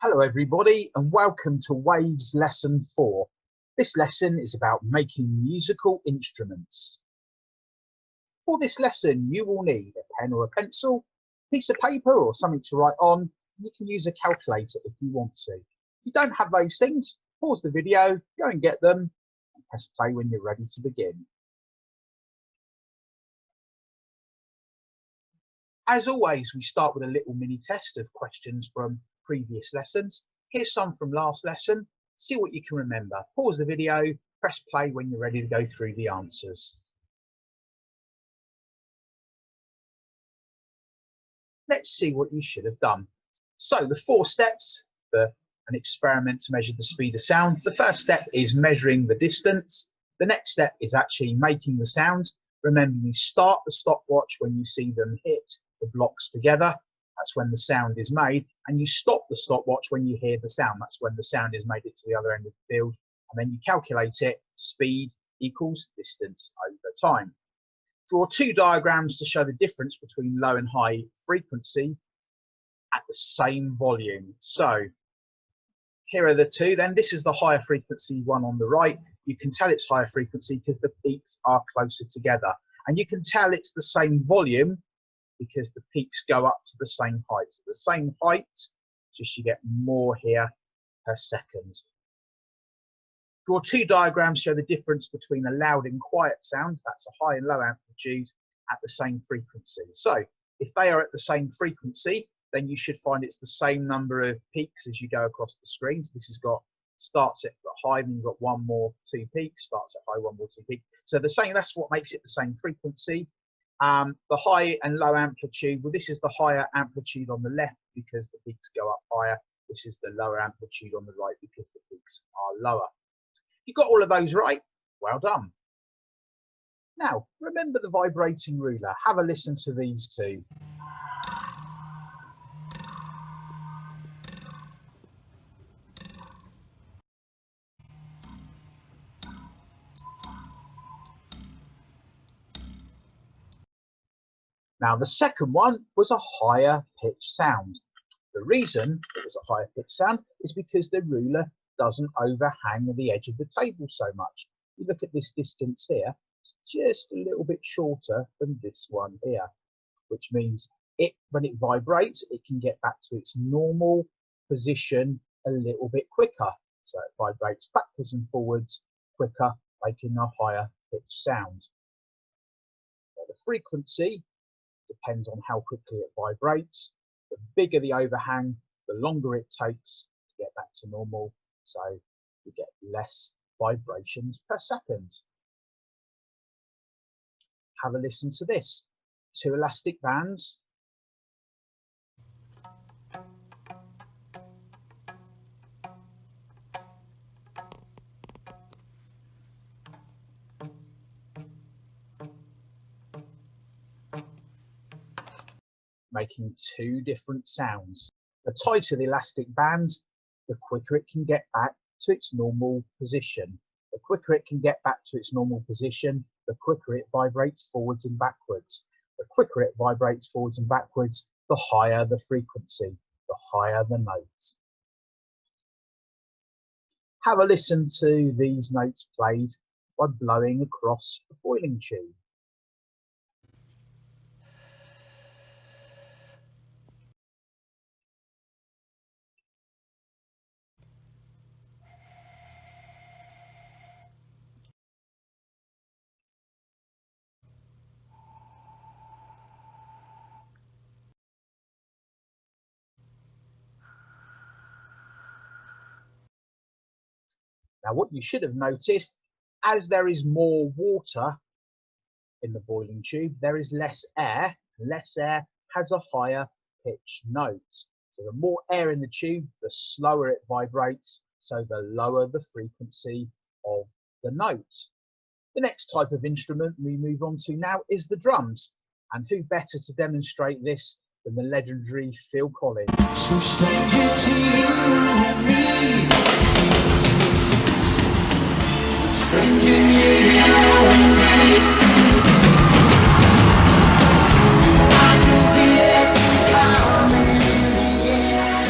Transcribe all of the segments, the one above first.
Hello everybody and welcome to Waves Lesson 4. This lesson is about making musical instruments. For this lesson you will need a pen or a pencil, a piece of paper or something to write on. You can use a calculator if you want to. If you don't have those things, pause the video, go and get them and press play when you're ready to begin. As always, we start with a little mini test of questions from previous lessons. Here's some from last lesson. See what you can remember. Pause the video, press play when you're ready to go through the answers. Let's see what you should have done. So the 4 steps for an experiment to measure the speed of sound. The first step is measuring the distance. The next step is actually making the sound. Remember, you start the stopwatch when you see them hit the blocks together. That's when the sound is made, and you stop the stopwatch when you hear the sound. That's when the sound is made it to the other end of the field, and then you calculate it. Speed equals distance over time. Draw 2 diagrams to show the difference between low and high frequency at the same volume. So here are the 2 then. This is the higher frequency one on the right. You can tell it's higher frequency because the peaks are closer together, and you can tell it's the same volume because the peaks go up to the same height. So the same height, just you get more here per second. Draw 2 diagrams to show the difference between a loud and quiet sound, that's a high and low amplitude, at the same frequency. So if they are at the same frequency, then you should find it's the same number of peaks as you go across the screen. So this has got, starts at high, then you've got 1 more 2 peaks, starts at high, 1 more 2 peaks. So the same, that's what makes it the same frequency. The high and low amplitude, well, this is the higher amplitude on the left because the peaks go up higher. This is the lower amplitude on the right because the peaks are lower. If you got all of those right, well done. Now, remember the vibrating ruler. Have a listen to these 2. Now the second one was a higher pitched sound. The reason it was a higher pitched sound is because the ruler doesn't overhang the edge of the table so much. You look at this distance here, it's just a little bit shorter than this one here, which means when it vibrates, it can get back to its normal position a little bit quicker. So it vibrates backwards and forwards quicker, making a higher pitched sound. Now the frequency depends on how quickly it vibrates. The bigger the overhang, the longer it takes to get back to normal, so you get less vibrations per second. Have a listen to this. 2 elastic bands. Making 2 different sounds. The tighter the elastic band, the quicker it can get back to its normal position. The quicker it can get back to its normal position, the quicker it vibrates forwards and backwards. The quicker it vibrates forwards and backwards, the higher the frequency, the higher the notes. Have a listen to these notes played by blowing across the boiling tube. Now what you should have noticed, as there is more water in the boiling tube, there is less air. Less air has a higher pitch note. So the more air in the tube, the slower it vibrates, so the lower the frequency of the note. The next type of instrument we move on to now is the drums. And who better to demonstrate this than the legendary Phil Collins. So stranger to you and me. Stranger to you and me. I can feel it coming in the air.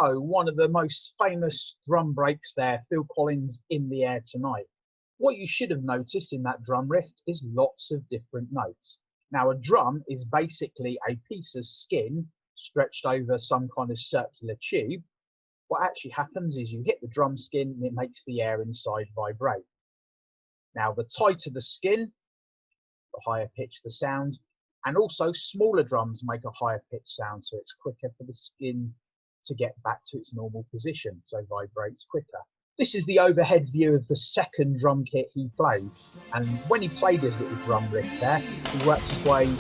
So one of the most famous drum breaks there, Phil Collins, In the Air Tonight. What you should have noticed in that drum riff is lots of different notes. Now a drum is basically a piece of skin stretched over some kind of circular tube. What actually happens is you hit the drum skin and it makes the air inside vibrate. Now the tighter the skin, the higher pitch the sound, and also smaller drums make a higher pitch sound, so it's quicker for the skin to get back to its normal position, so vibrates quicker. This is the overhead view of the second drum kit he played, and when he played his little drum riff there, he worked his way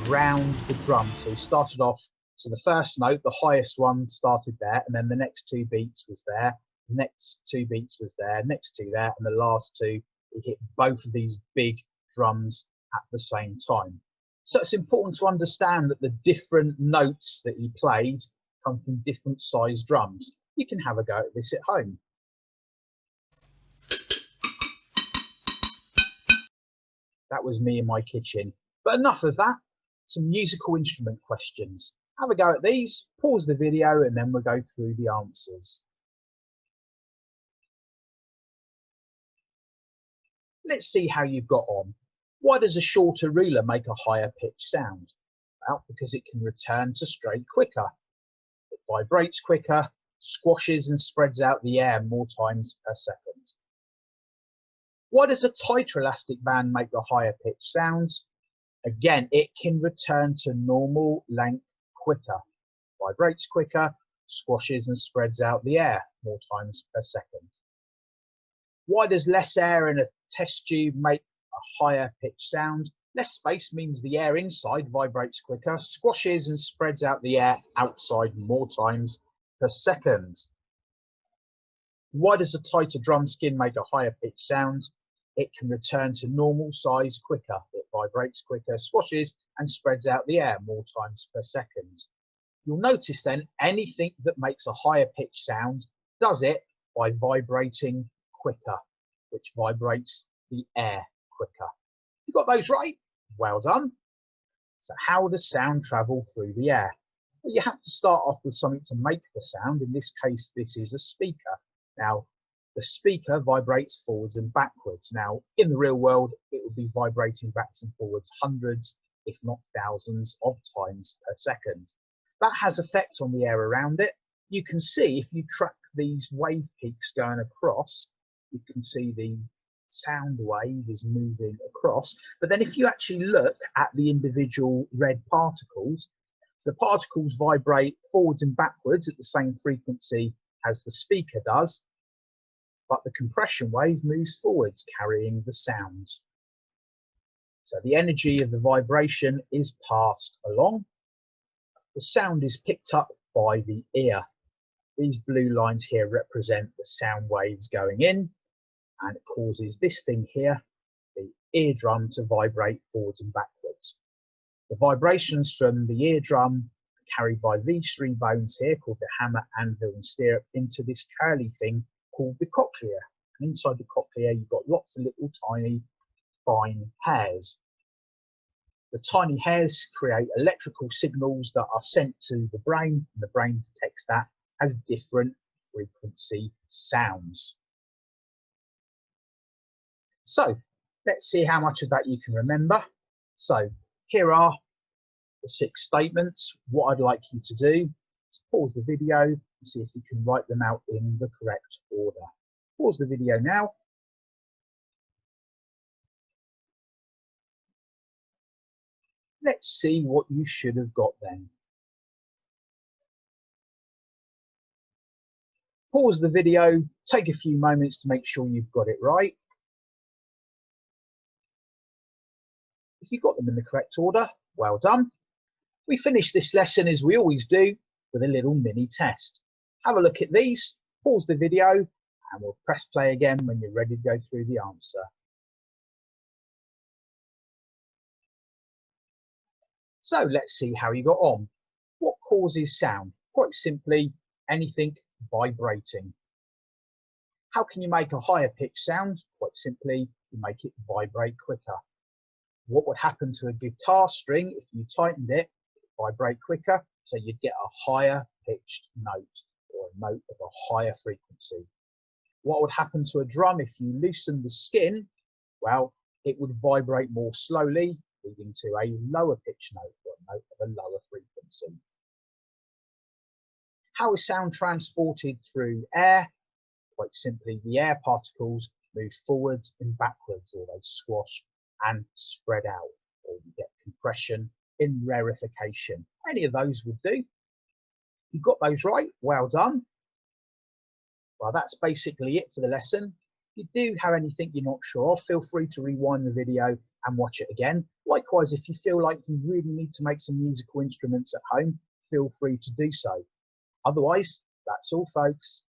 around the drum. So he started off, so the first note, the highest one started there, and then the next two beats was there, the next two beats was there, next two there, and the last two, he hit both of these big drums at the same time. So it's important to understand that the different notes that he played come from different sized drums. You can have a go at this at home. That was me in my kitchen. But enough of that, some musical instrument questions. Have a go at these, pause the video, and then we'll go through the answers. Let's see how you've got on. Why does a shorter ruler make a higher pitched sound? Well, because it can return to straight quicker. It vibrates quicker, squashes and spreads out the air more times per second. Why does a tighter elastic band make a higher pitched sounds? Again, it can return to normal length quicker, vibrates quicker, squashes and spreads out the air more times per second. Why does less air in a test tube make a higher pitched sound? Less space means the air inside vibrates quicker, squashes and spreads out the air outside more times per second. Why does a tighter drum skin make a higher pitched sound? It can return to normal size quicker. It vibrates quicker, squashes and spreads out the air more times per second. You'll notice then anything that makes a higher pitched sound does it by vibrating quicker, which vibrates the air quicker. You got those right? Well done. So how does sound travel through the air? Well, you have to start off with something to make the sound. In this case, this is a speaker. Now, the speaker vibrates forwards and backwards. Now, in the real world, it will be vibrating backwards and forwards hundreds, if not thousands of times per second. That has effect on the air around it. You can see if you track these wave peaks going across, you can see the sound wave is moving across. But then if you actually look at the individual red particles, the particles vibrate forwards and backwards at the same frequency as the speaker does, but the compression wave moves forwards, carrying the sound. So the energy of the vibration is passed along. The sound is picked up by the ear. These blue lines here represent the sound waves going in, and it causes this thing here, the eardrum, to vibrate forwards and backwards. The vibrations from the eardrum are carried by these three bones here, called the hammer, anvil and stirrup, into this curly thing called the cochlea. And inside the cochlea, you've got lots of little tiny fine hairs. The tiny hairs create electrical signals that are sent to the brain, and the brain detects that as different frequency sounds. So let's see how much of that you can remember. So here are the 6 statements. What I'd like you to do is pause the video and see if you can write them out in the correct order. Pause the video now. Let's see what you should have got then. Pause the video, take a few moments to make sure you've got it right. If you got them in the correct order, well done. We finish this lesson, as we always do, with a little mini test. Have a look at these, pause the video, and we'll press play again when you're ready to go through the answer. So let's see how you got on. What causes sound? Quite simply, anything vibrating. How can you make a higher pitched sound? Quite simply, you make it vibrate quicker. What would happen to a guitar string if you tightened it? It would vibrate quicker, so you'd get a higher pitched note. or a note of a higher frequency. What would happen to a drum if you loosened the skin? Well, it would vibrate more slowly, leading to a lower pitch note or a note of a lower frequency. How is sound transported through air? Quite simply, the air particles move forwards and backwards, or they squash and spread out, or you get compression in rarefication. Any of those would do. You got those right, well done. Well, that's basically it for the lesson. If you do have anything you're not sure of, feel free to rewind the video and watch it again. Likewise, if you feel like you really need to make some musical instruments at home, feel free to do so. Otherwise, that's all, folks.